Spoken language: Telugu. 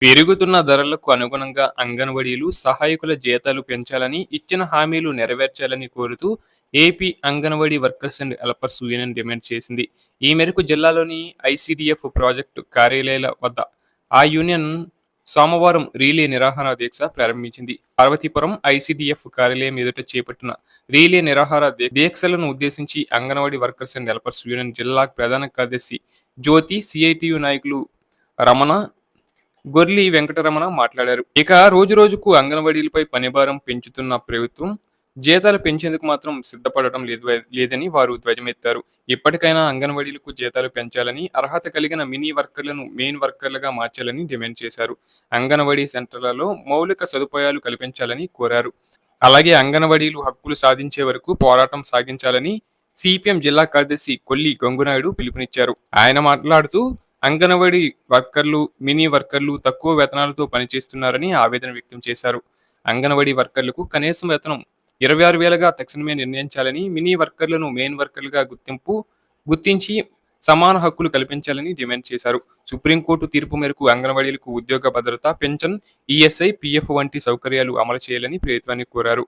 పెరుగుతున్న ధరలకు అనుగుణంగా అంగన్వాడీలు, సహాయకుల జీతాలు పెంచాలని, ఇచ్చిన హామీలు నెరవేర్చాలని కోరుతూ AP anganwadi workers and helpers union demand చేసింది. ఈ మేరకు జిల్లాలోని ఐసీడీఎఫ్ ప్రాజెక్టు కార్యాలయాల వద్ద ఆ యూనియన్ సోమవారం రీలే నిరాహార దీక్ష ప్రారంభించింది. పార్వతీపురం ఐసీడీఎఫ్ కార్యాలయం ఎదుట చేపట్టిన రీలే నిరాహార దీక్షలను ఉద్దేశించి anganwadi workers and helpers union జిల్లా ప్రధాన కార్యదర్శి జ్యోతి, సిఐటియు నాయకులు రమణ, గొర్లి వెంకటరమణ మాట్లాడారు. ఇక రోజు రోజుకు అంగన్వాడీలపై పనిభారం పెంచుతున్న ప్రభుత్వం జీతాలు పెంచేందుకు మాత్రం సిద్ధపడటం లేదని వారు ధ్వజమెత్తారు. ఇప్పటికైనా అంగన్వాడీలకు జీతాలు పెంచాలని, అర్హత కలిగిన మినీ వర్కర్లను మెయిన్ వర్కర్లుగా మార్చాలని డిమాండ్ చేశారు. అంగన్వాడీ సెంటర్లలో మౌలిక సదుపాయాలు కల్పించాలని కోరారు. అలాగే అంగన్వాడీలు హక్కులు సాధించే వరకు పోరాటం సాగించాలని సిపిఎం జిల్లా కార్యదర్శి కొల్లి గంగునాయుడు పిలుపునిచ్చారు. ఆయన మాట్లాడుతూ అంగన్వాడీ వర్కర్లు, మినీ వర్కర్లు తక్కువ వేతనాలతో పనిచేస్తున్నారని ఆవేదన వ్యక్తం చేశారు. అంగన్వాడీ వర్కర్లకు కనీసం వేతనం 26,000గా తక్షణమే నిర్ణయించాలని, మినీ వర్కర్లను మెయిన్ వర్కర్లుగా గుర్తించి సమాన హక్కులు కల్పించాలని డిమాండ్ చేశారు. సుప్రీంకోర్టు తీర్పు మేరకు అంగన్వాడీలకు ఉద్యోగ భద్రత, పెన్షన్, ఈఎస్ఐ, పీఎఫ్ వంటి సౌకర్యాలు అమలు చేయాలని ప్రభుత్వాన్ని కోరారు.